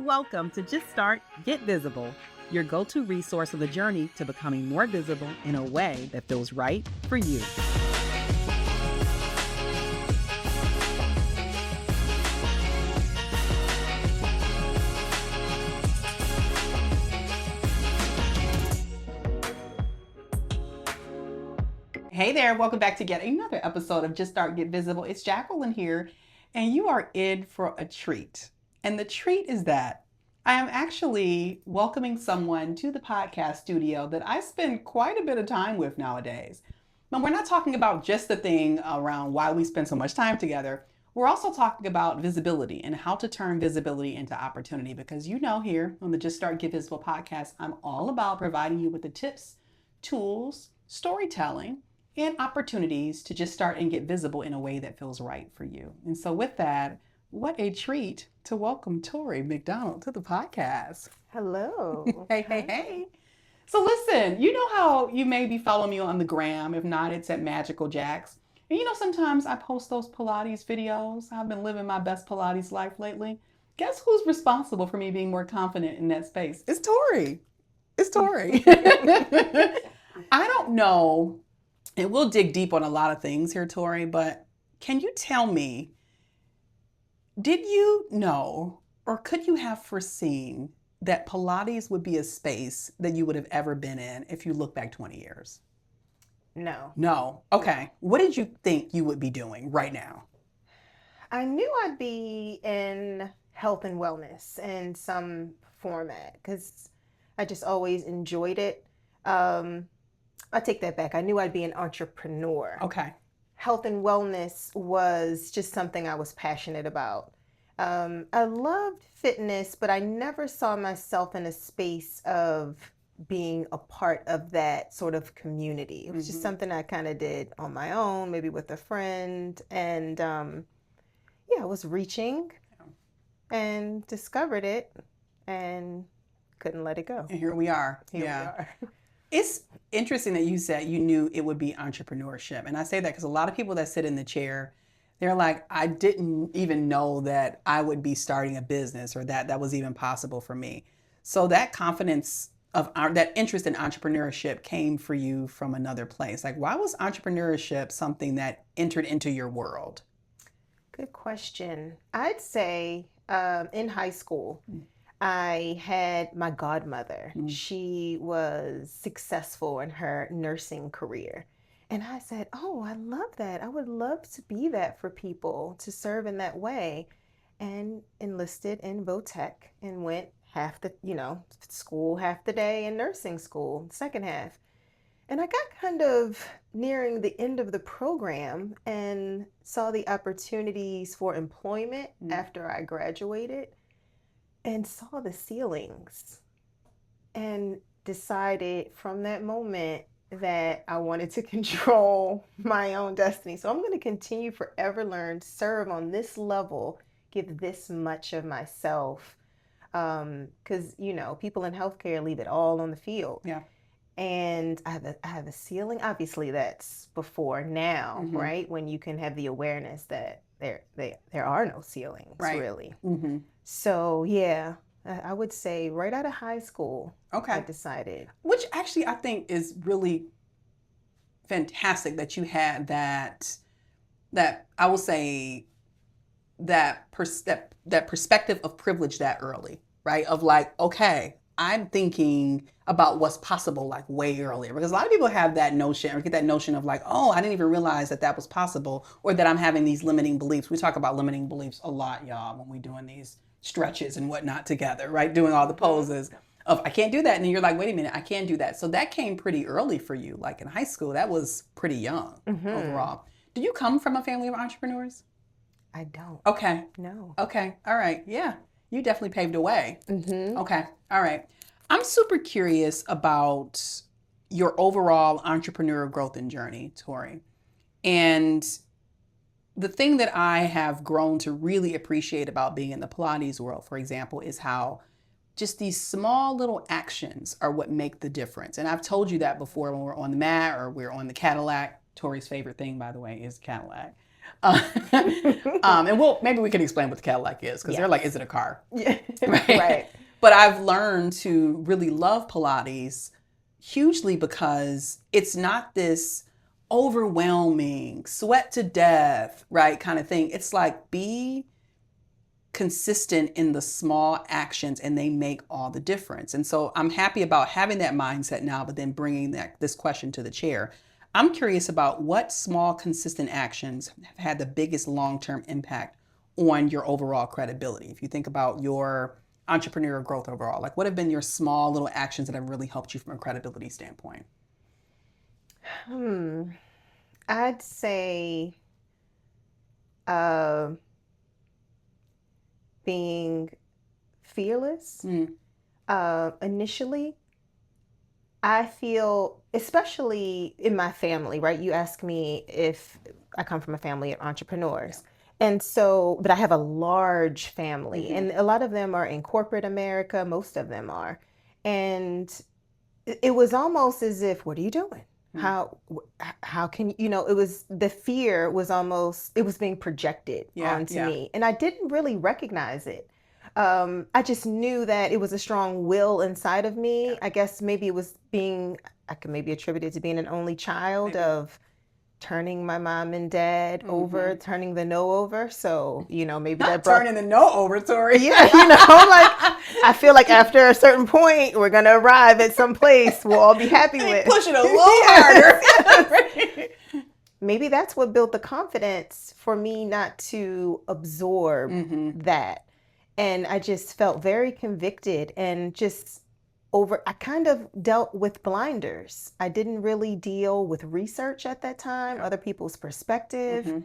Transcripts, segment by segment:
Welcome to Just Start, Get Visible, your go-to resource of the journey to becoming more visible in a way that feels right for you. Hey there, welcome back to yet another episode of Just Start, Get Visible. It's Jacqueline here, and you are in for a treat. And the treat is that I am actually welcoming someone to the podcast studio that I spend quite a bit of time with nowadays. But we're not talking about just the thing around why we spend so much time together. We're also talking about visibility and how to turn visibility into opportunity, because you know here on the Just Start, Get Visible podcast, I'm all about providing you with the tips, tools, storytelling, and opportunities to just start and get visible in a way that feels right for you. And so with that, what a treat to welcome Torie McDonald to the podcast. Hello. Hey. So listen, you know how you may be following me on the gram. If not, it's at Magical Jacks. And you know, sometimes I post those Pilates videos. I've been living my best Pilates life lately. Guess who's responsible for me being more confident in that space? It's Torie. It's Torie. I don't know. And we'll dig deep on a lot of things here, Torie, but can you tell me, did you know or could you have foreseen that Pilates would be a space that you would have ever been in if you look back 20 years? No. No. Okay. What did you think you would be doing right now? I knew I'd be in health and wellness in some format because I just always enjoyed it. I take that back. I knew I'd be an entrepreneur. Okay. Health and wellness was just something I was passionate about. I loved fitness, but I never saw myself in a space of being a part of that sort of community. It was just something I kind of did on my own, maybe with a friend. And I was reaching and discovered it and couldn't let it go. And here we are. Here we are. It's interesting that you said you knew it would be entrepreneurship. And I say that because a lot of people that sit in the chair, they're like, I didn't even know that I would be starting a business or that was even possible for me. So that confidence of that interest in entrepreneurship came for you from another place. Like, why was entrepreneurship something that entered into your world? Good question. I'd say in high school, I had my godmother. She was successful in her nursing career. And I said, oh, I love that. I would love to be that for people, to serve in that way. And enlisted in Votech and went school half the day and nursing school, second half. And I got kind of nearing the end of the program and saw the opportunities for employment after I graduated. And saw the ceilings and decided from that moment that I wanted to control my own destiny. So I'm going to continue forever learn, serve on this level, give this much of myself. Because, people in healthcare leave it all on the field. Yeah. And I have a ceiling. Obviously, that's before now, right? When you can have the awareness that there are no ceilings, really. So, I would say right out of high school, I decided. Which actually I think is really fantastic that you had that I will say, that perspective of privilege that early, right? Of like, okay, I'm thinking about what's possible like way earlier, because a lot of people have that notion or get that notion of like, oh, I didn't even realize that was possible, or that I'm having these limiting beliefs. We talk about limiting beliefs a lot, y'all, when we're doing these stretches and whatnot together, right? Doing all the poses of I can't do that. And then you're like, wait a minute, I can do that. So that came pretty early for you. Like in high school, that was pretty young overall. Do you come from a family of entrepreneurs? I don't. Okay. No. Okay. All right. Yeah. You definitely paved the way. Okay. All right. I'm super curious about your overall entrepreneurial growth and journey, Torie. And the thing that I have grown to really appreciate about being in the Pilates world, for example, is how just these small little actions are what make the difference. And I've told you that before when we're on the mat or we're on the Cadillac. Torie's favorite thing, by the way, is Cadillac. Uh, and maybe we can explain what the Cadillac is, because they're like, is it a car? Yeah. Right. Right. But I've learned to really love Pilates hugely because it's not this overwhelming, sweat to death, right, kind of thing. It's like, be consistent in the small actions and they make all the difference. And so I'm happy about having that mindset now, but then bringing this question to the chair. I'm curious about what small, consistent actions have had the biggest long-term impact on your overall credibility. If you think about your entrepreneurial growth overall, like what have been your small little actions that have really helped you from a credibility standpoint? I'd say uh, being fearless. Initially, I feel, especially in my family, right? You ask me if I come from a family of entrepreneurs. And so, but I have a large family, and a lot of them are in corporate America. Most of them are. And it was almost as if, what are you doing? How can it was, the fear was almost, it was being projected onto me, and I didn't really recognize it. I just knew that it was a strong will inside of me. I guess maybe it was I could maybe attribute it to being an only child, of turning my mom and dad over, turning the no over. So, maybe that brought turning the no over, Torie. Yeah, like, I feel like after a certain point, we're going to arrive at some place we'll all be happy with. Push it a little harder. Maybe that's what built the confidence for me not to absorb that. And I just felt very convicted, and I kind of dealt with blinders. I didn't really deal with research at that time, other people's perspective.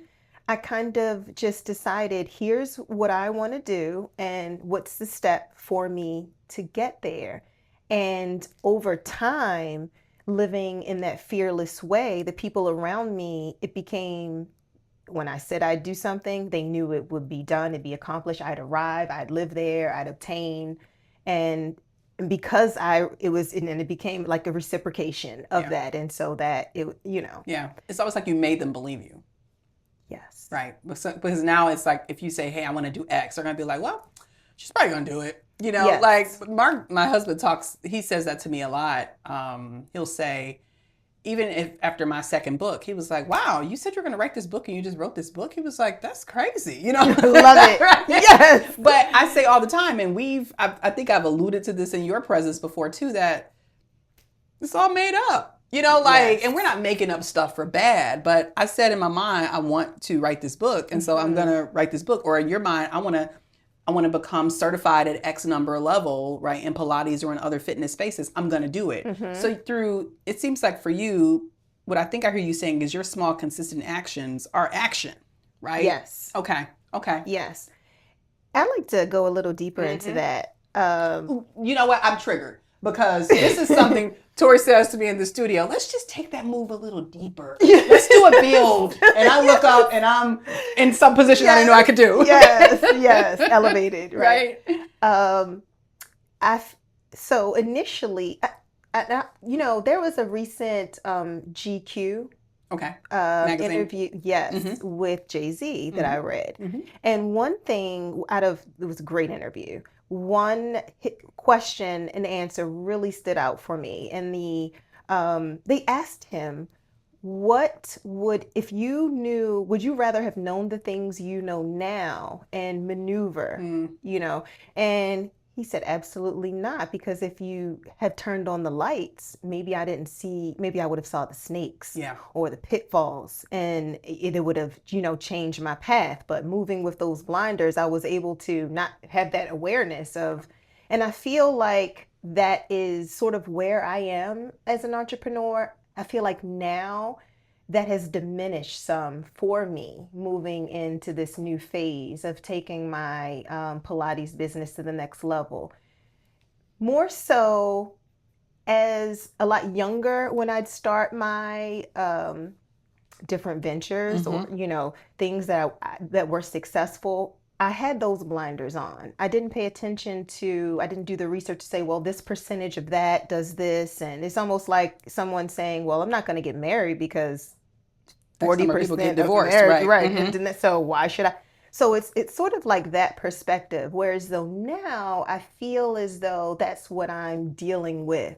I kind of just decided, here's what I want to do and what's the step for me to get there. And over time, living in that fearless way, the people around me, it became, when I said I'd do something, they knew it would be done, it'd be accomplished. I'd arrive, I'd live there, I'd obtain. And because it became like a reciprocation of that. And so that Yeah. It's almost like you made them believe you. Yes. Right. Because now it's like, if you say, hey, I want to do X, they're going to be like, well, she's probably going to do it. Like Mark, my husband he says that to me a lot. He'll say, even if after my second book, he was like, wow, you said you're going to write this book and you just wrote this book. He was like, that's crazy. Love it. Right? Yes. But I say all the time, and I think I've alluded to this in your presence before too, that it's all made up. And we're not making up stuff for bad, but I said in my mind, I want to write this book. And so I'm going to write this book. Or in your mind, I want to become certified at X number level, right? In Pilates or in other fitness spaces, I'm going to do it. So it seems like for you, what I think I hear you saying is your small, consistent actions are action, right? Yes. Okay. Yes. I'd like to go a little deeper into that. You know what? I'm triggered. Because this is something Torie says to me in the studio, let's just take that move a little deeper. Let's do a build. And I look up and I'm in some position that I know I could do. Yes. Elevated, right? So initially, there was a recent GQ interview, with Jay-Z that I read. And one thing it was a great interview. One question and answer really stood out for me. And they asked him, would you rather have known the things you know now and maneuver, And he said, absolutely not, because if you had turned on the lights, maybe I would have saw the snakes or the pitfalls, and it would have, changed my path. But moving with those blinders, I was able to not have that awareness of, and I feel like that is sort of where I am as an entrepreneur. I feel like now that has diminished some for me, moving into this new phase of taking my Pilates business to the next level. More so as a lot younger, when I'd start my different ventures or, things that were successful, I had those blinders on. I didn't pay attention I didn't do the research to say, well, this percentage of that does this. And it's almost like someone saying, well, I'm not going to get married because 40% Some people get of divorced, marriage, right? right? And so why should I? So it's sort of like that perspective. Whereas though now I feel as though that's what I'm dealing with,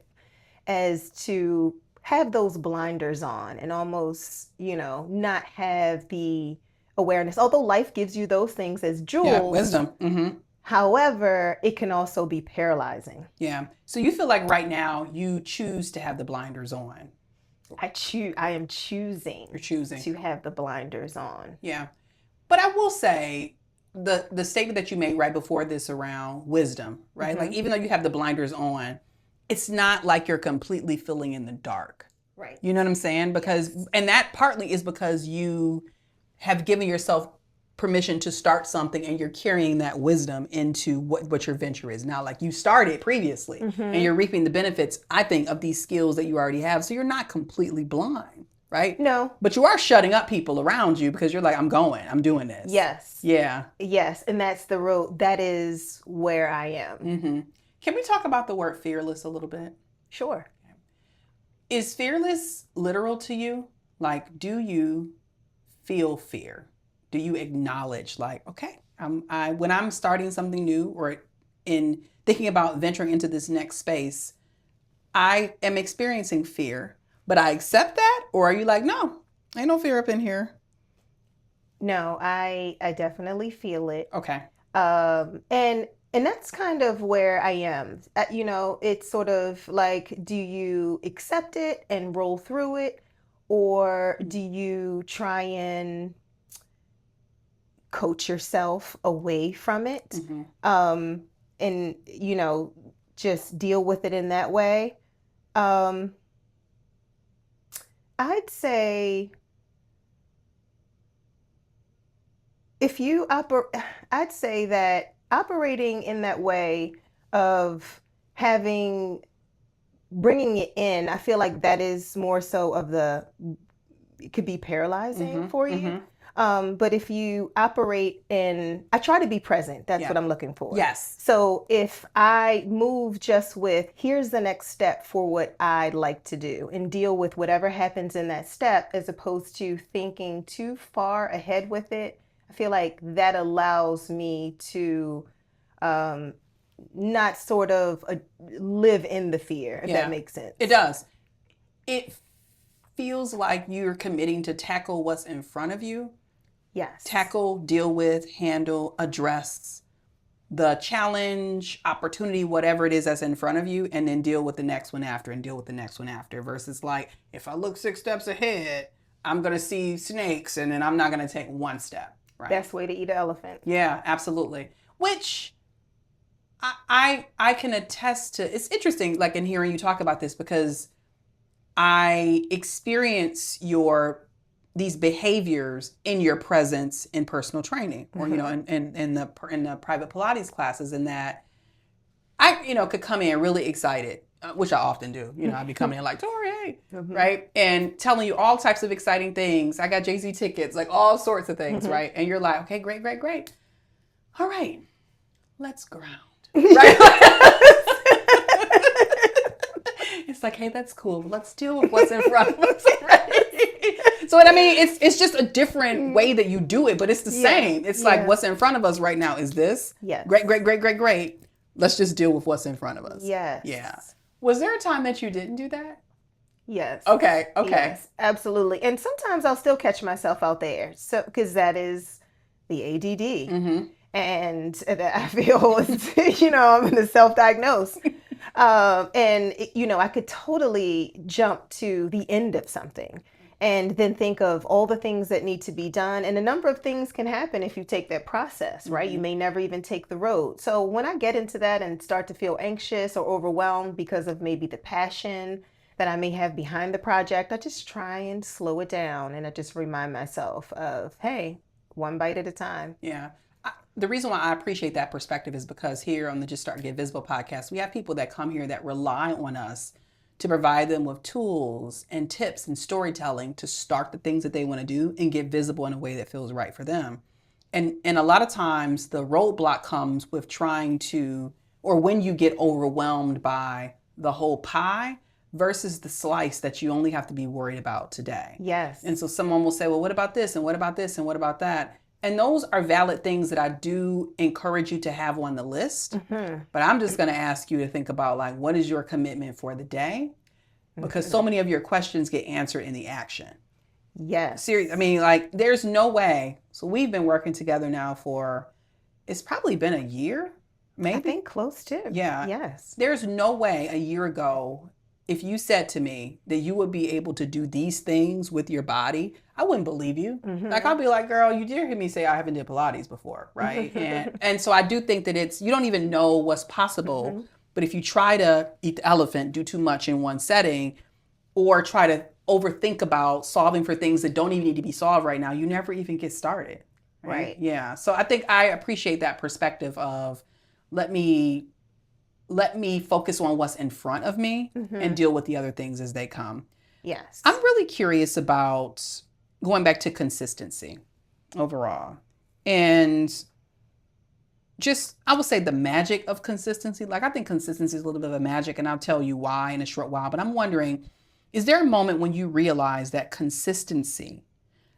as to have those blinders on and almost, not have the awareness. Although life gives you those things as Yeah, jewels, wisdom. however, it can also be paralyzing. Yeah. So you feel like right now you choose to have the blinders on. I am choosing You're choosing. to have the blinders on. Yeah. But I will say the statement that you made right before this around wisdom, right? Like even though you have the blinders on, it's not like you're completely feeling in the dark. Right. You know what I'm saying? Because and that partly is because you have given yourself permission to start something and you're carrying that wisdom into what your venture is now. Like you started previously and you're reaping the benefits, I think, of these skills that you already have. So you're not completely blind, right? No. But you are shutting up people around you because you're like, I'm doing this. Yes. Yeah. Yes. And that's the road. That is where I am. Can we talk about the word fearless a little bit? Sure. Is fearless literal to you? Like, do you feel fear? Do you acknowledge like, okay, when I'm starting something new or in thinking about venturing into this next space, I am experiencing fear, but I accept that? Or are you like, no, ain't no fear up in here? No, I definitely feel it. Okay. And that's kind of where I am. It's sort of like, do you accept it and roll through it, or do you try and coach yourself away from it, and just deal with it in that way? I'd say I'd say that operating in that way of bringing it in, I feel like that is more so of it could be paralyzing for you. But if you operate I try to be present. That's what I'm looking for. Yes. So if I move just with, here's the next step for what I'd like to do, and deal with whatever happens in that step, as opposed to thinking too far ahead with it, I feel like that allows me to not sort of live in the fear, if that makes sense. It does. It feels like you're committing to tackle what's in front of you. Yes. Tackle, deal with, handle, address the challenge, opportunity, whatever it is that's in front of you, and then deal with the next one after and deal with the next one after, versus like, if I look 6 steps ahead, I'm going to see snakes and then I'm not going to take one step. Right. Best way to eat an elephant. Yeah, absolutely. Which I can attest to. It's interesting, like in hearing you talk about this, because I experience these behaviors in your presence in personal training, or in the private Pilates classes, in that I could come in really excited, which I often do. I'd be coming in like, Torie, right? And telling you all types of exciting things. I got Jay-Z tickets, like all sorts of things, right? And you're like, okay, great, great, great. All right, let's ground, right? It's like, hey, that's cool. Let's deal with what's in front of us, right? So what I mean, it's just a different way that you do it, but it's the same. It's like, what's in front of us right now is this. Yes. Great, great, great, great, great. Let's just deal with what's in front of us. Yes. Yeah. Was there a time that you didn't do that? Yes. Okay. Yes, absolutely. And sometimes I'll still catch myself out there. So, because that is the ADD. And that I feel is, I'm going to self-diagnose. And, I could totally jump to the end of something and then think of all the things that need to be done. And a number of things can happen if you take that process, right? You may never even take the road. So when I get into that and start to feel anxious or overwhelmed because of maybe the passion that I may have behind the project, I just try and slow it down. And I just remind myself of, hey, one bite at a time. Yeah. The reason why I appreciate that perspective is because here on the Just Start Get Visible podcast, we have people that come here that rely on us to provide them with tools and tips and storytelling to start the things that they want to do and get visible in a way that feels right for them. And a lot of times the roadblock comes with trying to, or when you get overwhelmed by the whole pie versus the slice that you only have to be worried about today. Yes. And so someone will say, well, what about this? And what about this? And what about that? And those are valid things that I do encourage you to have on the list. But I'm just going to ask you to think about, like, what is your commitment for the day? Because so many of your questions get answered in the action. Yes. Seriously, I mean, like, there's no way. So we've been working together now for, it's probably been a year, maybe. I think close to. Yeah. Yes. There's no way a year ago, if you said to me that you would be able to do these things with your body, I wouldn't believe you. Like, I'll be like, girl, you did hear me say I haven't did Pilates before, right? And so I do think that you don't even know what's possible. But if you try to eat the elephant, do too much in one setting, or try to overthink about solving for things that don't even need to be solved right now, you never even get started. Right? Yeah. So I think I appreciate that perspective of let me focus on what's in front of me and deal with the other things as they come. Yes. I'm really curious about going back to consistency overall. And just, I would say the magic of consistency. Like, I think consistency is a little bit of a magic, and I'll tell you why in a short while. But I'm wondering, is there a moment when you realize that consistency,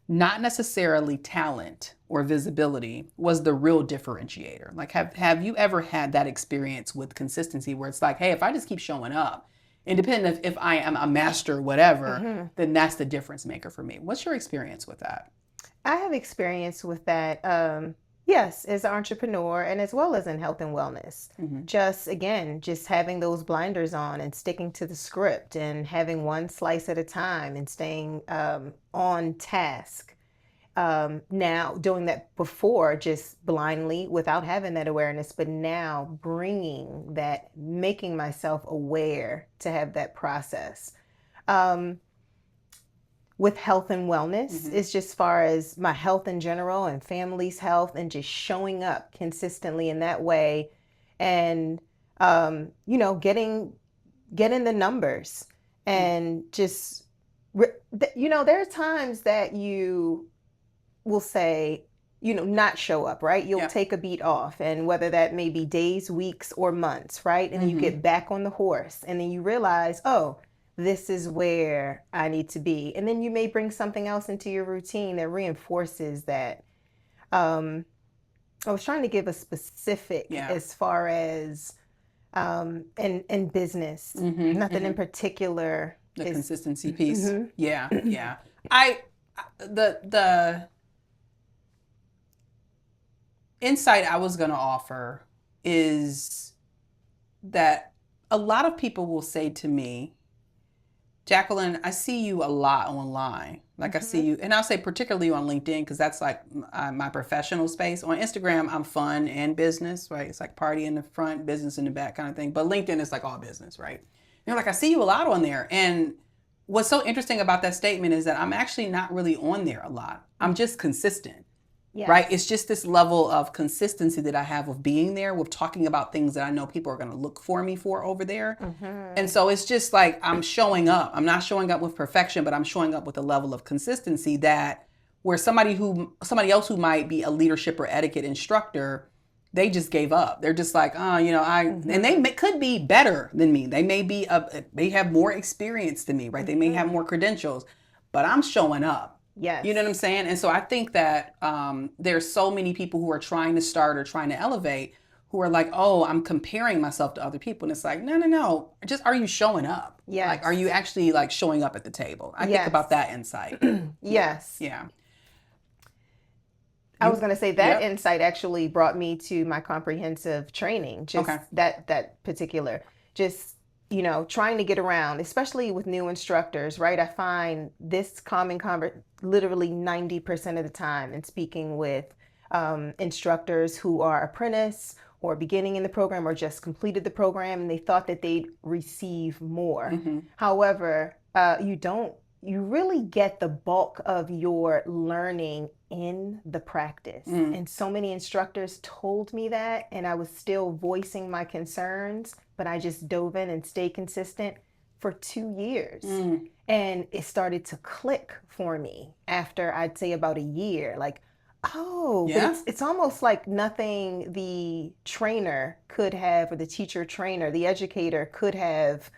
not necessarily talent or visibility, was the real differentiator? Like, have you ever had that experience with consistency where it's like, hey, if I just keep showing up, independent of if I am a master, whatever, then that's the difference maker for me. What's your experience with that? I have experience with that. Yes, as an entrepreneur and as well as in health and wellness. Just having those blinders on and sticking to the script and having one slice at a time and staying on task. Now, doing that before just blindly without having that awareness, but now bringing that, making myself aware to have that process. With health and wellness, it's just far as my health in general and family's health, and just showing up consistently in that way, and getting the numbers, and just there are times that you will say, not show up, right? You'll take a beat off, and whether that may be days, weeks, or months, right? And then you get back on the horse, and then you realize, oh, this is where I need to be. And then you may bring something else into your routine that reinforces that. I was trying to give a specific as far as in business, nothing in particular. The consistency piece. Yeah. The insight I was going to offer is that a lot of people will say to me, Jacqueline, I see you a lot online. Like, I see you, and I'll say particularly on LinkedIn, because that's like my professional space. On Instagram, I'm fun and business, right? It's like party in the front, business in the back kind of thing. But LinkedIn is like all business, right? They're like, I see you a lot on there. And what's so interesting about that statement is that I'm actually not really on there a lot. I'm just consistent. Yes. Right? It's just this level of consistency that I have of being there, with talking about things that I know people are going to look for me for over there. And so it's just like I'm showing up. I'm not showing up with perfection, but I'm showing up with a level of consistency that where somebody else who might be a leadership or etiquette instructor, they just gave up. They're just like, and they could be better than me. They may be they have more experience than me, right? They may have more credentials, but I'm showing up. Yes. You know what I'm saying? And so I think that there's so many people who are trying to start or trying to elevate who are like, oh, I'm comparing myself to other people. And it's like, no. Just, are you showing up? Yes. Like, are you actually like showing up at the table? I think about that insight. Yes. Yeah. I was going to say that insight actually brought me to my comprehensive training. Just that particular, just trying to get around, especially with new instructors, right? I find this common literally 90% of the time in speaking with instructors who are apprentice or beginning in the program or just completed the program, and they thought that they'd receive more. However, you really get the bulk of your learning in the practice. And so many instructors told me that, and I was still voicing my concerns, but I just dove in and stayed consistent for 2 years. And it started to click for me after, I'd say, about a year. Like, but it's almost like nothing the trainer could have, or the teacher trainer, the educator could have,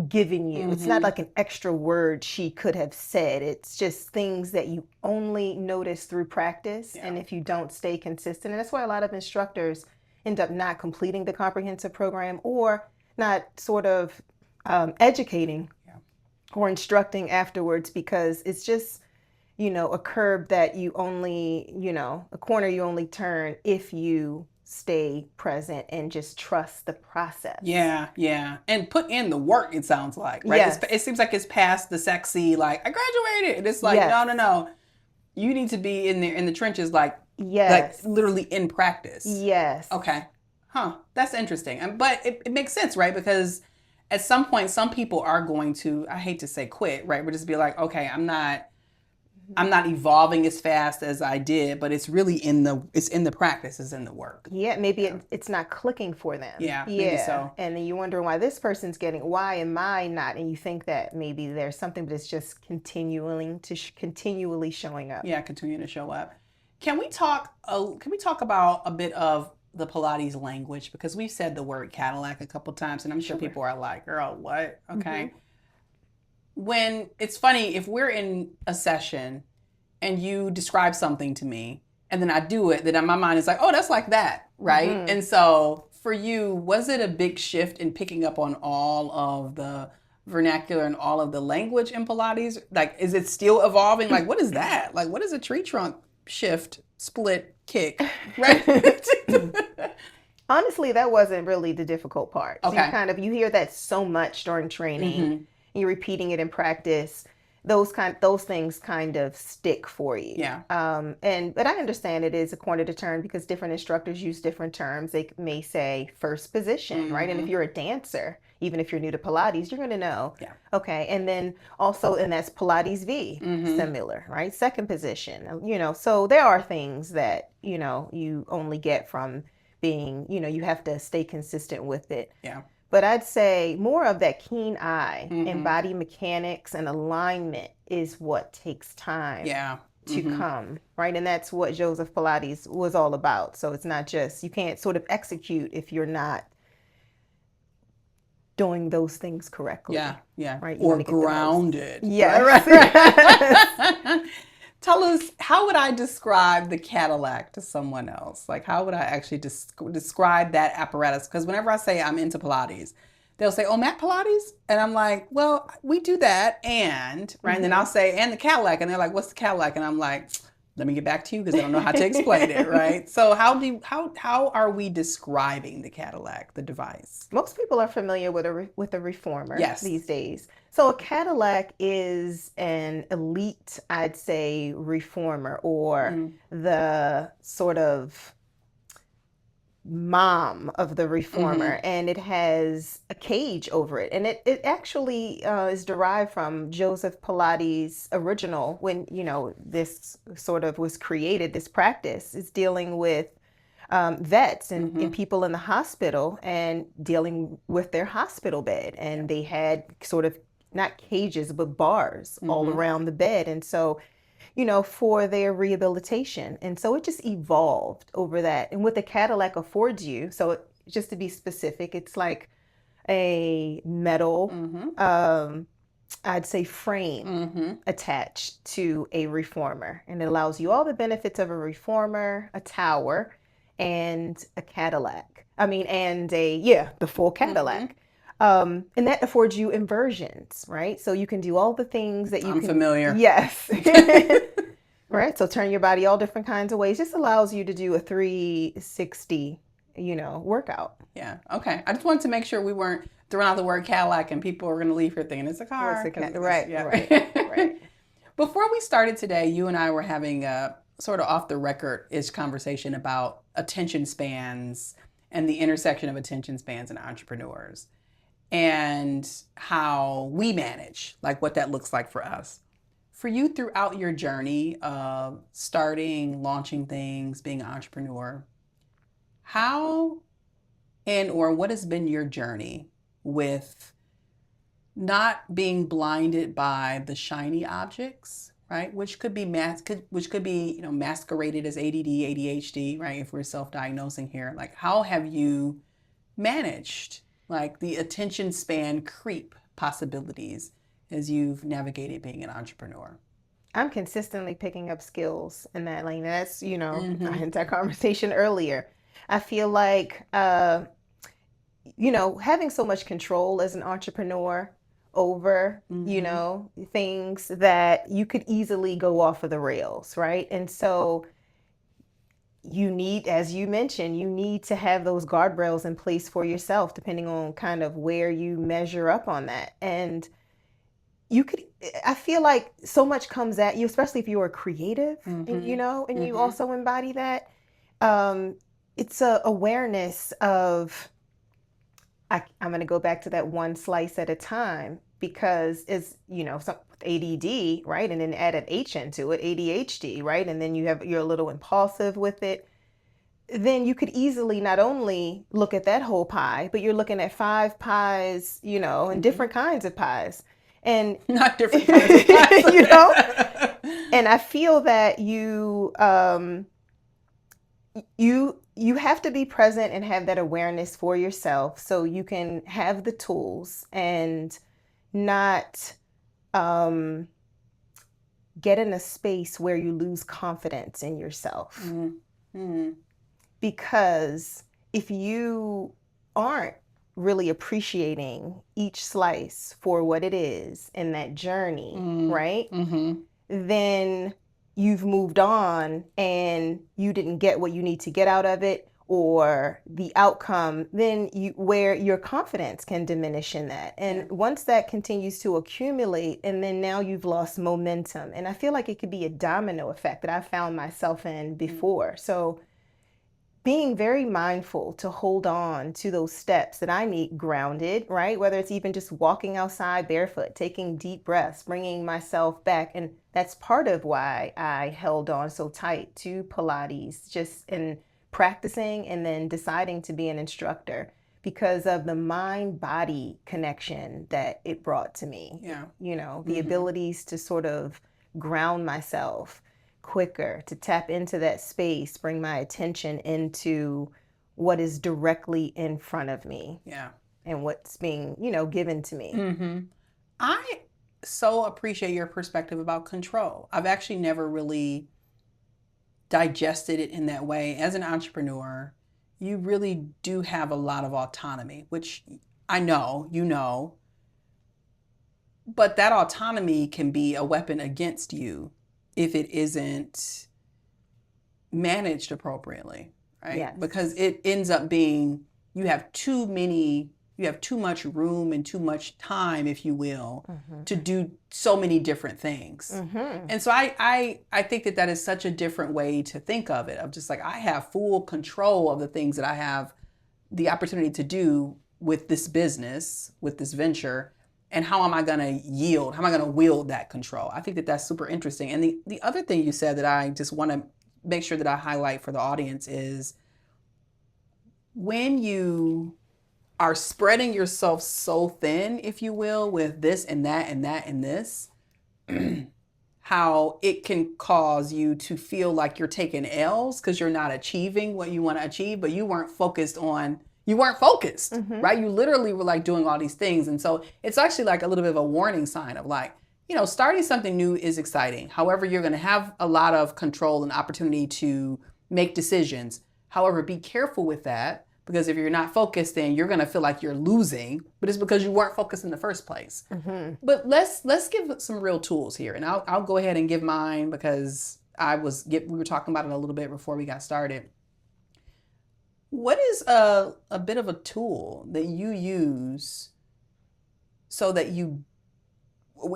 given you. It's not like an extra word she could have said. It's just things that you only notice through practice. Yeah. And if you don't stay consistent, and that's why a lot of instructors end up not completing the comprehensive program or not sort of educating or instructing afterwards, because it's just, a curb that you only, a corner you only turn if you stay present and just trust the process. Yeah, yeah. And put in the work, it sounds like, right? Yes. It seems like it's past the sexy, like, I graduated. And it's like, Yes. no. You need to be in there in the trenches, like Yes. literally in practice. Yes. Okay. Huh. That's interesting. But it makes sense, right? Because at some point, some people are going to, I hate to say quit, right? But just be like, okay, I'm not evolving as fast as I did, but it's really in the practice, it's in the work. Yeah, maybe it's not clicking for them. Yeah, maybe so. And then you wonder why this person's getting, why am I not? And you think that maybe there's something, but it's just continually showing up. Yeah, continuing to show up. Can we talk about a bit of the Pilates language? Because we've said the word Cadillac a couple times, and I'm sure people are like, girl, what? Okay. When it's funny, if we're in a session and you describe something to me and then I do it, then in my mind is like, oh, that's like that, right? And so for you, was it a big shift in picking up on all of the vernacular and all of the language in Pilates? Like, is it still evolving? Like, what is that? Like, what is a tree trunk shift, split, kick, right? Honestly, that wasn't really the difficult part. Okay. So you hear that so much during training. You're repeating it in practice. Those things kind of stick for you. Yeah. But I understand it is a corner to turn because different instructors use different terms. They may say first position, right? And if you're a dancer, even if you're new to Pilates, you're going to know. Yeah. Okay. And then also, and that's Pilates V, similar, right? Second position. So there are things that you only get from being. You have to stay consistent with it. Yeah. But I'd say more of that keen eye and body mechanics and alignment is what takes time to come, right? And that's what Joseph Pilates was all about. So it's not just, you can't sort of execute if you're not doing those things correctly. Yeah. Right? Or grounded. Yeah. Right. Tell us, how would I describe the Cadillac to someone else? Like, how would I actually describe that apparatus? Because whenever I say I'm into Pilates, they'll say, oh, Matt Pilates? And I'm like, well, we do that. And, right? And then I'll say, and the Cadillac. And they're like, what's the Cadillac? And I'm like, let me get back to you because I don't know how to explain it, right? So how are we describing the Cadillac, the device? Most people are familiar with a reformer these days. So a Cadillac is an elite, I'd say, reformer, or the sort of mom of the reformer, and it has a cage over it, and it actually is derived from Joseph Pilates' original, when this sort of was created. This practice is dealing with vets and people in the hospital and dealing with their hospital bed, and they had sort of not cages but bars all around the bed, and so for their rehabilitation. And so it just evolved over that. And what the Cadillac affords you, so just to be specific, it's like a metal, I'd say, frame attached to a reformer. And it allows you all the benefits of a reformer, a tower, and a Cadillac. The full Cadillac. And that affords you inversions, right? So you can do all the things that I'm familiar. Yes. Right. So turn your body all different kinds of ways. Just allows you to do a 360, workout. Yeah. Okay. I just wanted to make sure we weren't throwing out the word Cadillac and people are going to leave here thinking it's a car. Right. Before we started today, you and I were having a sort of off the record-ish conversation about attention spans and the intersection of attention spans and entrepreneurs, and how we manage, like what that looks like for us. For you, throughout your journey of starting, launching things, being an entrepreneur, how or what has been your journey with not being blinded by the shiny objects, right? Which could be masqueraded as ADD, ADHD, right? If we're self-diagnosing here, like how have you managed like the attention span creep possibilities as you've navigated being an entrepreneur? I'm consistently picking up skills in that lane. That's, I Mm-hmm. had that conversation earlier. I feel like, having so much control as an entrepreneur over, Mm-hmm. things that you could easily go off of the rails, right? And so you need, as you mentioned, you need to have those guardrails in place for yourself, depending on kind of where you measure up on that. And you could, I feel like so much comes at you, especially if you are creative and Mm-hmm. and you Mm-hmm. also embody that. um it's a awareness of, I'm going to go back to that one slice at a time, because it's, some ADD, right? And then add an H into it, ADHD, right? And then you're a little impulsive with it. Then you could easily not only look at that whole pie, but you're looking at 5 pies, and Mm-hmm. different kinds of pies. And Not different kinds of pies. you know, and I feel that you have to be present and have that awareness for yourself, so you can have the tools and not um, get in a space where you lose confidence in yourself. Mm-hmm. Because if you aren't really appreciating each slice for what it is in that journey, right? Mm-hmm. Then you've moved on and you didn't get what you need to get out of it, or the outcome, then where your confidence can diminish in that. And Yeah. once that continues to accumulate, and then now you've lost momentum. And I feel like it could be a domino effect that I found myself in before. So being very mindful to hold on to those steps that I need grounded, right? Whether it's even just walking outside barefoot, taking deep breaths, bringing myself back. And that's part of why I held on so tight to Pilates, just in practicing and then deciding to be an instructor, because of the mind-body connection that it brought to me. Yeah. The abilities to sort of ground myself quicker, to tap into that space, bring my attention into what is directly in front of me. Yeah. And what's being, given to me. Mm-hmm. I so appreciate your perspective about control. I've actually never really digested it in that way. As an entrepreneur, you really do have a lot of autonomy, which I know, but that autonomy can be a weapon against you if it isn't managed appropriately, right? Yes. Because it ends up being you have too much room and too much time, if you will, to do so many different things. And so I think that is such a different way to think of it, of just like, I have full control of the things that I have the opportunity to do with this business, with this venture. And how am I going to yield? How am I going to wield that control? I think that that's super interesting. And the other thing you said that I just want to make sure that I highlight for the audience is, when you are spreading yourself so thin, if you will, with this and that and that and this, how it can cause you to feel like you're taking L's because you're not achieving what you want to achieve, but you weren't focused, right? You literally were like doing all these things. And so it's actually like a little bit of a warning sign of like, starting something new is exciting. However, you're going to have a lot of control and opportunity to make decisions. However, be careful with that, because if you're not focused, then you're going to feel like you're losing, but it's because you weren't focused in the first place. But let's give some real tools here. And I'll go ahead and give mine, because we were talking about it a little bit before we got started. What is a bit of a tool that you use so that you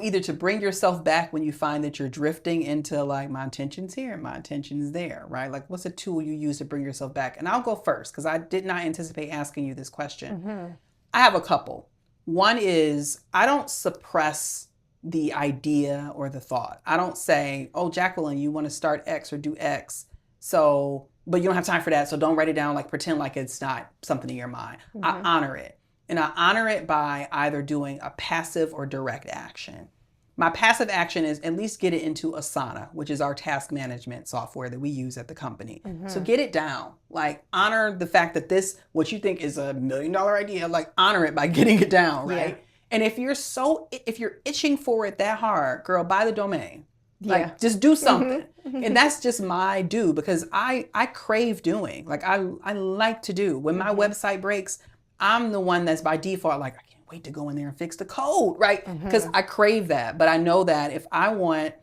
either to bring yourself back when you find that you're drifting into like, my intention's here and my intention's there, right? Like, what's a tool you use to bring yourself back? And I'll go first, because I did not anticipate asking you this question. I have a couple. One is, I don't suppress the idea or the thought. I don't say, oh, Jacqueline, you want to start X or do X, but you don't have time for that, so don't write it down, like pretend like it's not something in your mind. I honor it. And I honor it by either doing a passive or direct action. My passive action is at least get it into Asana, which is our task management software that we use at the company. So get it down. Like, honor the fact that what you think is $1 million idea, like honor it by getting it down, right? And if you're itching for it that hard, girl, buy the domain. Yeah. Like, just do something. And that's just my do, because I crave doing. Like, I like to do. When my website breaks, I'm the one that's by default like, I can't wait to go in there and fix the code, right? Because I crave that. But I know that if I want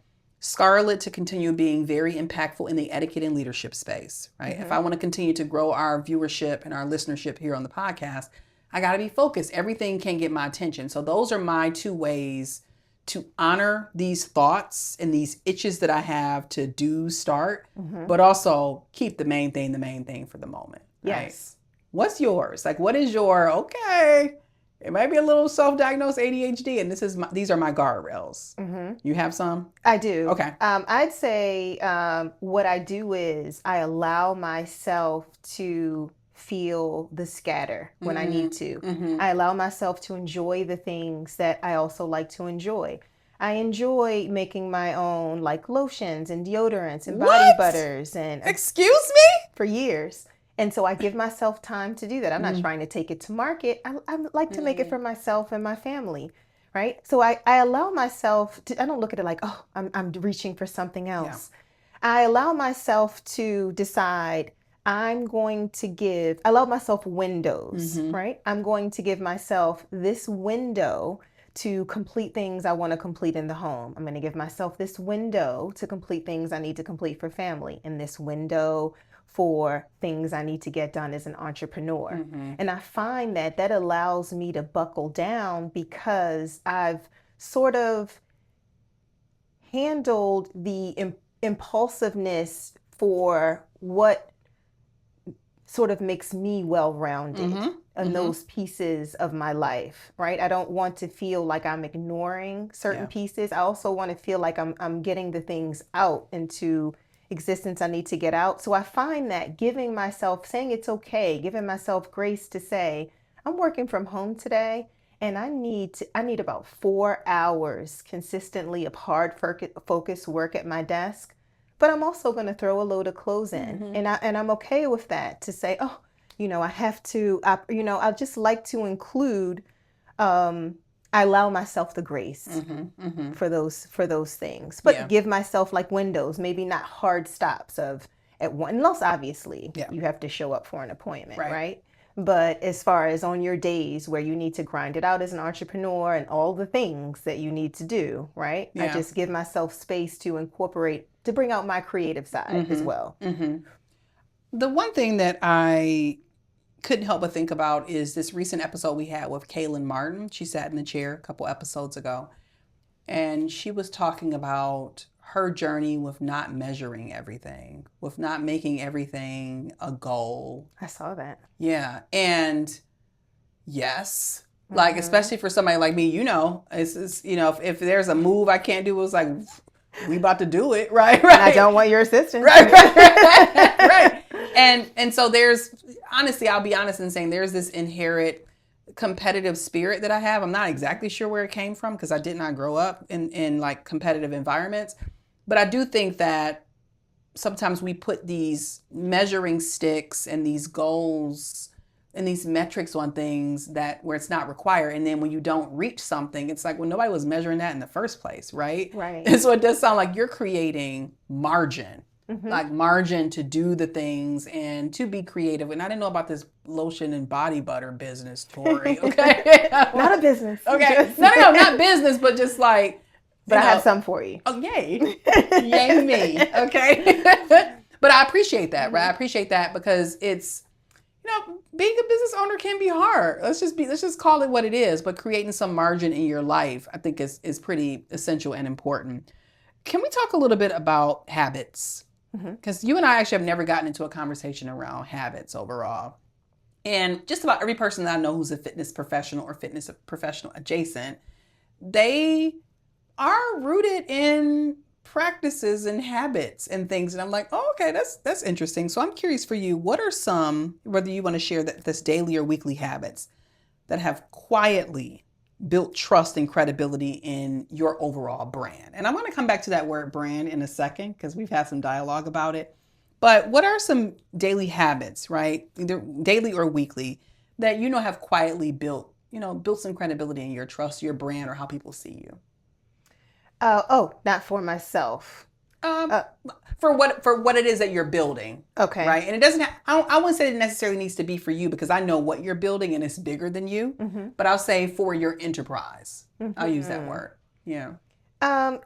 Scarlett to continue being very impactful in the etiquette and leadership space, right? If I want to continue to grow our viewership and our listenership here on the podcast, I got to be focused. Everything can get my attention. So those are my two ways to honor these thoughts and these itches that I have to do start, but also keep the main thing for the moment. Right? Yes. What's yours? Like, what is your, okay, it might be a little self-diagnosed ADHD, and these are my guardrails. You have some? I do. Okay. I'd say what I do is I allow myself to feel the scatter when I need to. I allow myself to enjoy the things that I also like to enjoy. I enjoy making my own like lotions and deodorants and body butters and Excuse me? for years. And so I give myself time to do that. I'm not trying to take it to market. I like to make it for myself and my family, right? So I allow myself to, I don't look at it like, oh, I'm reaching for something else. Yeah. I allow myself to decide I allow myself windows, right? I'm going to give myself this window to complete things I want to complete in the home. I'm going to give myself this window to complete things I need to complete for family, and this window for things I need to get done as an entrepreneur. And I find that allows me to buckle down because I've sort of handled the impulsiveness for what sort of makes me well-rounded in those pieces of my life, right? I don't want to feel like I'm ignoring certain pieces. I also want to feel like I'm getting the things out into existence I need to get out. So I find that saying it's okay, giving myself grace to say, I'm working from home today and I need about 4 hours consistently of hard focus work at my desk. But I'm also going to throw a load of clothes in, and I'm okay with that. To say, oh, I have to, I just like to include. I allow myself the grace for those things, but give myself like windows, maybe not hard stops at one. Unless obviously you have to show up for an appointment, right? But as far as on your days where you need to grind it out as an entrepreneur and all the things that you need to do, right? I just give myself space to bring out my creative side as well. The one thing that I couldn't help but think about is this recent episode we had with Kaylin Martin. She sat in the chair a couple episodes ago, and she was talking about her journey with not measuring everything, with not making everything a goal. I saw that. Yeah. And yes, like, especially for somebody like me, it's if there's a move I can't do, it's like, we about to do it. Right. And I don't want your assistance. Right. And so honestly, I'll be honest in saying there's this inherent competitive spirit that I have. I'm not exactly sure where it came from because I did not grow up in like competitive environments. But I do think that sometimes we put these measuring sticks and these goals and these metrics on things where it's not required. And then when you don't reach something, it's like, well, nobody was measuring that in the first place, right? Right. And so it does sound like you're creating margin, like margin to do the things and to be creative. And I didn't know about this lotion and body butter business, Torie. Okay. Not a business. Okay. No, not business, but just like, but I have some for you. Oh, yay. Yay me. Okay. But I appreciate that, right? I appreciate that because it's, being a business owner can be hard. Let's just call it what it is. But creating some margin in your life, I think is pretty essential and important. Can we talk a little bit about habits? Because you and I actually have never gotten into a conversation around habits overall. And just about every person that I know who's a fitness professional or fitness professional adjacent, they are rooted in practices and habits and things. And I'm like, oh, okay, that's interesting. So I'm curious for you, what are some, whether you want to share this daily or weekly habits that have quietly built trust and credibility in your overall brand? And I want to come back to that word brand in a second because we've had some dialogue about it. But what are some daily habits, right? Either daily or weekly, that have quietly built build some credibility in your trust, your brand, or how people see you? Not for myself. Um, Uh, for what it is that you're building, okay. right? And it doesn't have, I wouldn't say it necessarily needs to be for you because I know what you're building and it's bigger than you. Mm-hmm. But I'll say for your enterprise. I'll use that Mm-hmm. word. Yeah. I,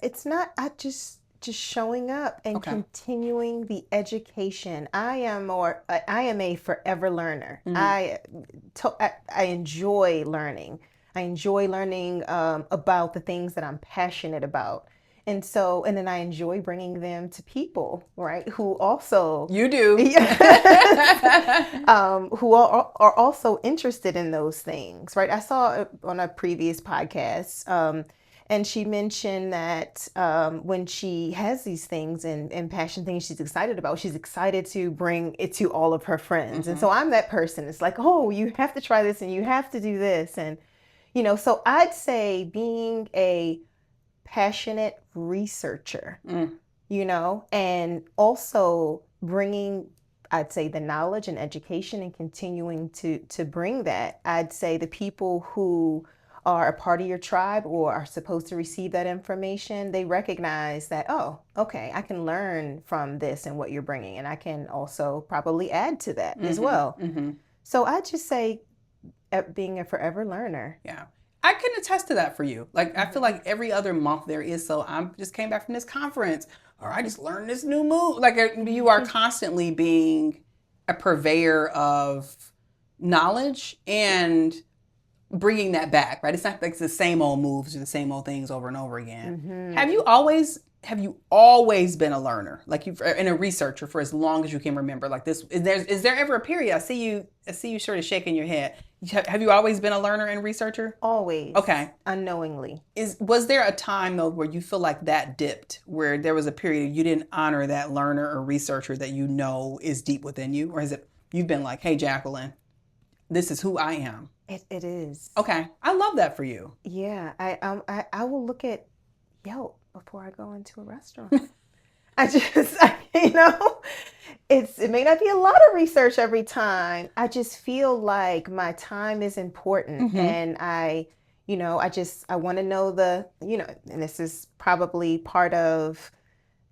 it's not. I just showing up and Okay. continuing the education. I am a forever learner. Mm-hmm. I enjoy learning. I enjoy learning about the things that I'm passionate about. And then I enjoy bringing them to people, right? Who also, You do. who are also interested in those things, right? I saw on a previous podcast, and she mentioned that when she has these things and passion things she's excited about, she's excited to bring it to all of her friends. And so I'm that person. It's like, oh, you have to try this and you have to do this. And, so I'd say being a passionate researcher, and also bringing, I'd say, the knowledge and education and continuing to bring that. I'd say the people who are a part of your tribe or are supposed to receive that information, they recognize that, oh, okay, I can learn from this and what you're bringing, and I can also probably add to that as well. So I'd just say being a forever learner. Yeah. I can attest to that for you. Like, I feel like every other month there is, so I just came back from this conference, or I just learned this new move. Like, you are constantly being a purveyor of knowledge and bringing that back, right? It's not like it's the same old moves or the same old things over and over again. Have you always been a learner, like you and a researcher for as long as you can remember? Like this, is there ever a period? I see you sort of shaking your head. Have you always been a learner and researcher? Always. Okay. Unknowingly. Was there a time though where you feel like that dipped, where there was a period you didn't honor that learner or researcher that is deep within you, or is it you've been like, hey, Jacqueline, this is who I am? It is. Okay, I love that for you. Yeah, I will look at Yelp before I go into a restaurant. It may not be a lot of research every time. I just feel like my time is important, and I want to know and this is probably part of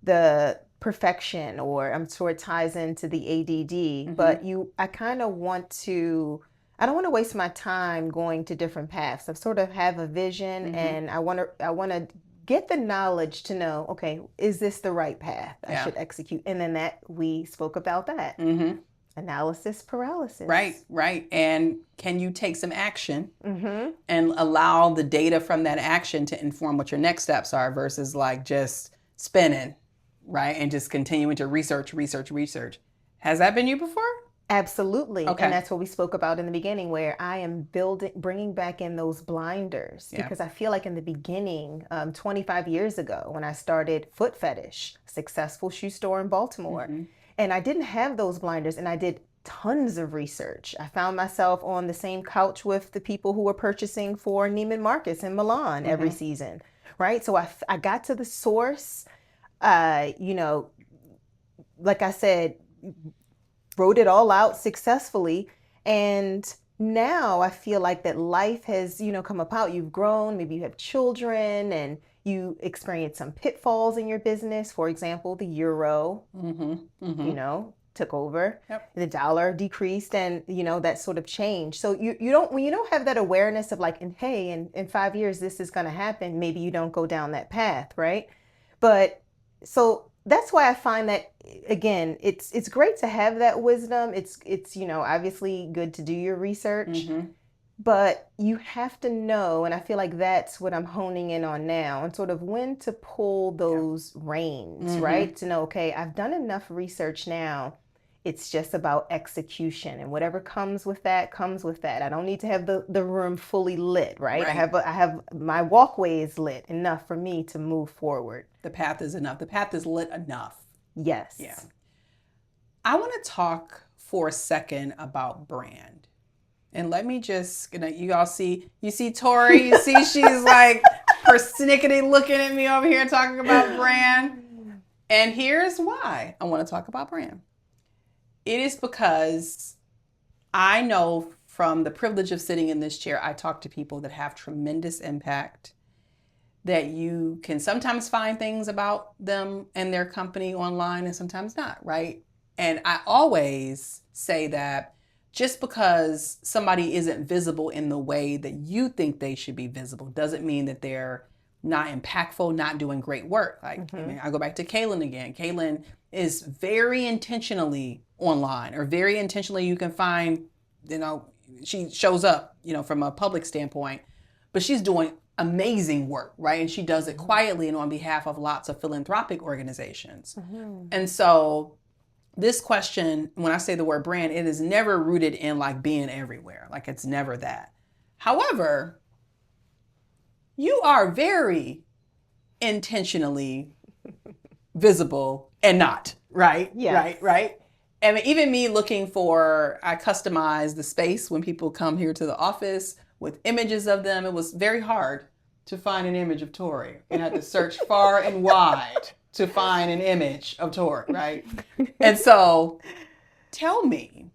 the perfection, or I'm sure it ties into the ADD, but I don't want to waste my time going to different paths. I sort of have a vision, and I want to get the knowledge to know, okay, is this the right path I should execute? And then that we spoke about that. Analysis paralysis. Right. And can you take some action and allow the data from that action to inform what your next steps are versus like just spinning, right? And just continuing to research. Has that been you before? Absolutely. Okay. And that's what we spoke about in the beginning, where I am bringing back in those blinders, because I feel like in the beginning, 25 years ago, when I started Foot Fetish, successful shoe store in Baltimore, and I didn't have those blinders, and I did tons of research. I found myself on the same couch with the people who were purchasing for Neiman Marcus in Milan every season, right? So I got to the source, like I said, wrote it all out successfully. And now I feel like that life has, come about. You've grown, maybe you have children, and you experience some pitfalls in your business. For example, the euro, took over. Yep. The dollar decreased, and, that sort of change. So when you don't have that awareness of like, in 5 years, this is going to happen, maybe you don't go down that path. Right. But so that's why I find that, again, it's great to have that wisdom. It's obviously good to do your research, but you have to know, and I feel like that's what I'm honing in on now, and sort of when to pull those reins, right? To know, okay, I've done enough research now. It's just about execution, and whatever comes with that, comes with that. I don't need to have the room fully lit, right? I have my walkway is lit enough for me to move forward. The path is enough. The path is lit enough. Yes. Yeah. I want to talk for a second about brand. And let me just, you see Torie, you see she's like persnickety looking at me over here talking about brand. And here's why I want to talk about brand. It is because I know from the privilege of sitting in this chair, I talk to people that have tremendous impact, that you can sometimes find things about them and their company online and sometimes not, right? And I always say that just because somebody isn't visible in the way that you think they should be visible doesn't mean that they're not impactful, not doing great work. Like, I mean, I go back to Kaylin again. Kaylin is very intentionally online, or very intentionally you can find, she shows up, from a public standpoint, but she's doing amazing work, right? And she does it quietly and on behalf of lots of philanthropic organizations. And so this question, when I say the word brand, it is never rooted in like being everywhere. Like, it's never that. However, you are very intentionally visible and not, right? Yes. Right. And even me I customize the space when people come here to the office with images of them. It was very hard to find an image of Torie. I had to search far and wide to find an image of Torie, right? And so tell me,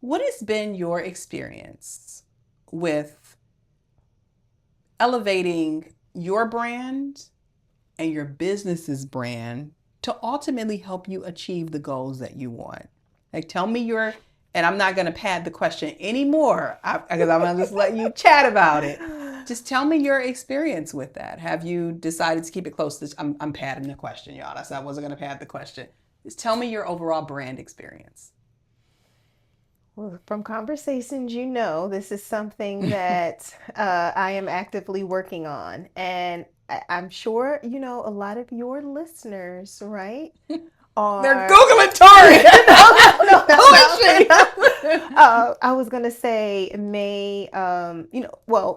what has been your experience with elevating your brand and your business's brand to ultimately help you achieve the goals that you want? Like, tell me and I'm not going to pad the question anymore because I'm going to just let you chat about it. Just tell me your experience with that. Have you decided to keep it close to, I'm padding the question, y'all. I wasn't going to pad the question. Just tell me your overall brand experience. Well, from conversations, this is something that I am actively working on. And I'm sure, a lot of your listeners, right? They're Googling Torie. No. Who is she? I was going to say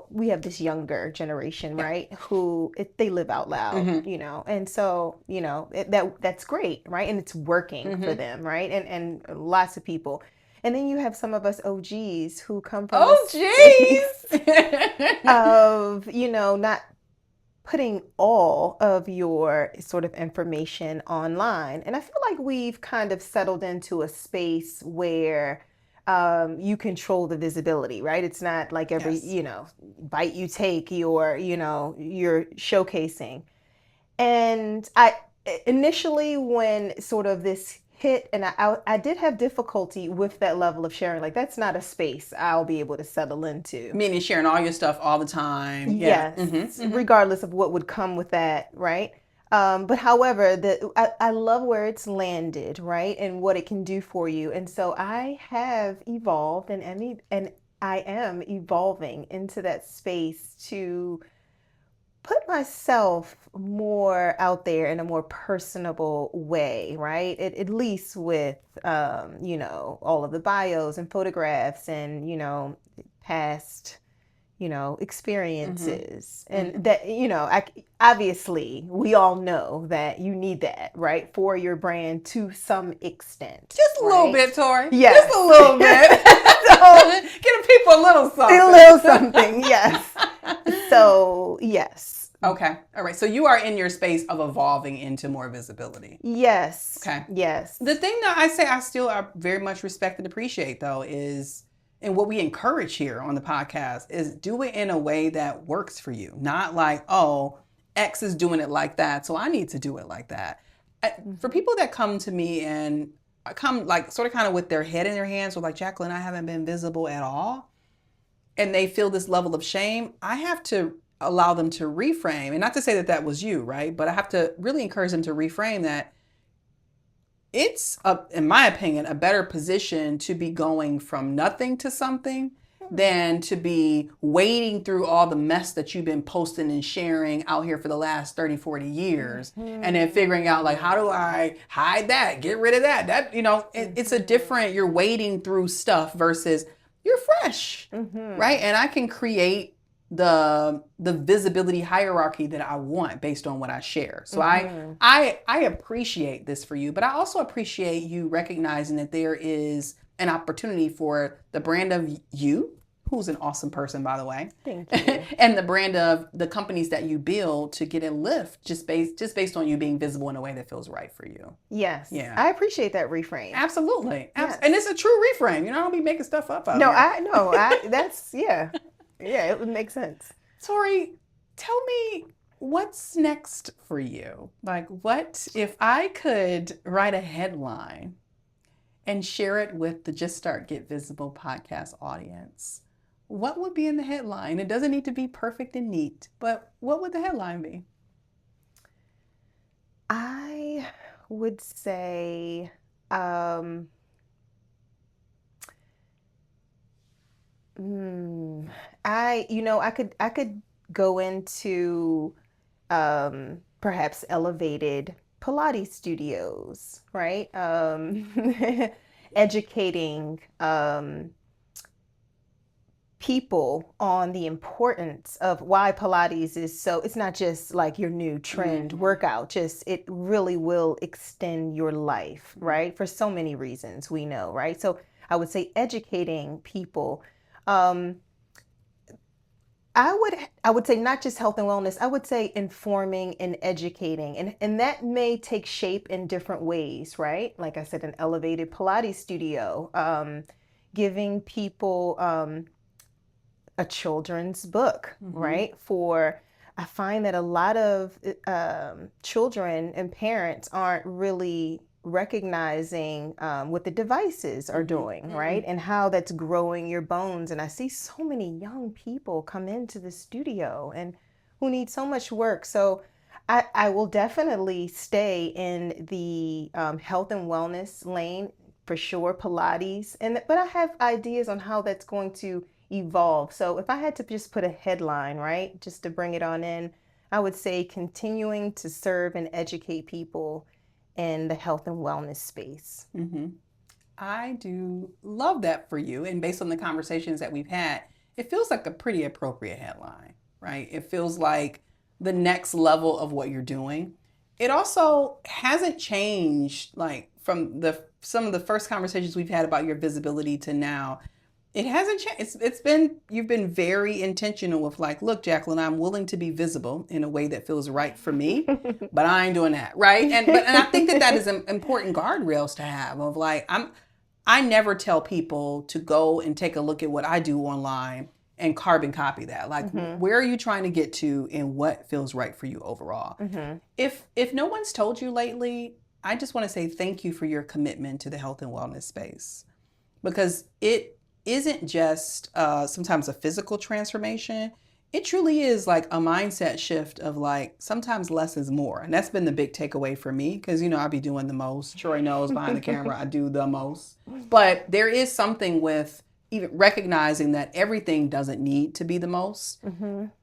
we have this younger generation, right? Who they live out loud, and so, that's great, right? And it's working for them, right? And lots of people. And then you have some of us OGs who come from of, not putting all of your sort of information online. And I feel like we've kind of settled into a space where you control the visibility, right? It's not like every, bite you take, you're showcasing. And initially when sort of this hit, and I did have difficulty with that level of sharing. Like, that's not a space I'll be able to settle into. Meaning sharing all your stuff all the time. Yes, regardless of what would come with that, right? But however, I love where it's landed, right? And what it can do for you. And so I have evolved and I am evolving into that space to put myself more out there in a more personable way, right? At least with, all of the bios and photographs and, past, experiences. And that, obviously we all know that you need that, right? For your brand to some extent. Just a little bit, Torie. Yes. Just a little bit. Give people a little something. A little something, yes. So, yes. Okay. All right. So you are in your space of evolving into more visibility. Yes. Okay. Yes. The thing that I still very much respect and appreciate, though, is, and what we encourage here on the podcast, is do it in a way that works for you. Not like, oh, X is doing it like that, so I need to do it like that. For people that come to me and come like sort of kind of with their head in their hands, or like, Jacqueline, I haven't been visible at all, and they feel this level of shame, I have to allow them to reframe. And not to say that that was you, right? But I have to really encourage them to reframe that it's, in my opinion, a better position to be going from nothing to something than to be wading through all the mess that you've been posting and sharing out here for the last 30, 40 years. And then figuring out, like, how do I hide that, get rid of that? It's a different, you're wading through stuff versus you're fresh, right? And I can create the visibility hierarchy that I want based on what I share. So I appreciate this for you, but I also appreciate you recognizing that there is an opportunity for the brand of you who's an awesome person, by the way. Thank you. And the brand of the companies that you build to get a lift just based on you being visible in a way that feels right for you. Yes. Yeah. I appreciate that reframe. Absolutely. Yes. And it's a true reframe. You know, I don't be making stuff up out No, here. that's, yeah. Yeah, it would make sense. Torie, tell me what's next for you? Like, what if I could write a headline and share it with the Just Start Get Visible podcast audience? What would be in the headline? It doesn't need to be perfect and neat, but what would the headline be? I would say, I could go into perhaps elevated Pilates studios, right? Educating people on the importance of why Pilates is so, it's not just like your new trend workout, just it really will extend your life, right? For so many reasons we know, right? So I would say educating people. I would say not just health and wellness, I would say informing and educating. And that may take shape in different ways, right? Like I said, an elevated Pilates studio, giving people a children's book, right? I find that a lot of children and parents aren't really recognizing what the devices are doing, right? And how that's growing your bones. And I see so many young people come into the studio and who need so much work. So I will definitely stay in the health and wellness lane for sure, Pilates. But I have ideas on how that's going to evolve. So if I had to just put a headline, right, just to bring it on in, I would say continuing to serve and educate people in the health and wellness space. I do love that for you. And based on the conversations that we've had, it feels like a pretty appropriate headline, right? It feels like the next level of what you're doing. It also hasn't changed, like from some of the first conversations we've had about your visibility to now. It hasn't changed. You've been very intentional with like, look, Jacqueline, I'm willing to be visible in a way that feels right for me, but I ain't doing that, right? And I think that is important guardrails to have of like, I never tell people to go and take a look at what I do online and carbon copy that. Like, where are you trying to get to and what feels right for you overall? If no one's told you lately, I just want to say thank you for your commitment to the health and wellness space, because it isn't just sometimes a physical transformation. It truly is like a mindset shift of like, sometimes less is more. And that's been the big takeaway for me, because, you know, I be doing the most. Troy knows behind the camera, I do the most. But there is something with even recognizing that everything doesn't need to be the most.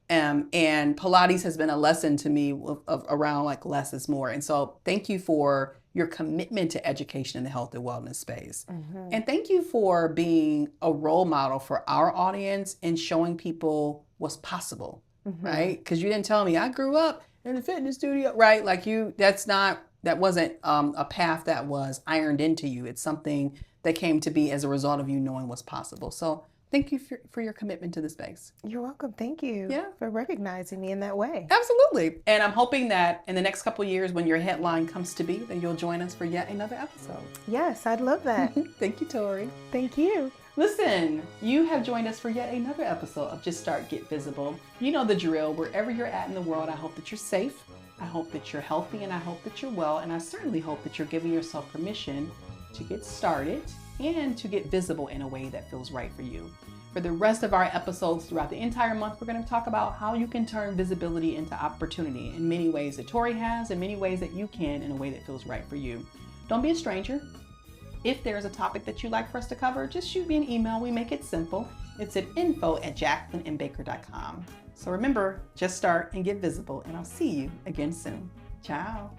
And Pilates has been a lesson to me of around like less is more. And so thank you for your commitment to education in the health and wellness space. And thank you for being a role model for our audience and showing people what's possible, right? Because you didn't tell me I grew up in a fitness studio, right? Like that wasn't a path that was ironed into you. It's something that came to be as a result of you knowing what's possible. So thank you for your commitment to the space. You're welcome. Thank you for recognizing me in that way. Absolutely. And I'm hoping that in the next couple of years, when your headline comes to be, then you'll join us for yet another episode. Yes, I'd love that. Thank you, Torie. Thank you. Listen, you have joined us for yet another episode of Just Start Get Visible. You know the drill. Wherever you're at in the world, I hope that you're safe. I hope that you're healthy, and I hope that you're well. And I certainly hope that you're giving yourself permission to get started and to get visible in a way that feels right for you. For the rest of our episodes throughout the entire month, we're going to talk about how you can turn visibility into opportunity in many ways that Torie has, and many ways that you can in a way that feels right for you. Don't be a stranger. If there's a topic that you'd like for us to cover, just shoot me an email. We make it simple. It's at info@jacquelinembaker.com. So remember, just start and get visible, and I'll see you again soon. Ciao.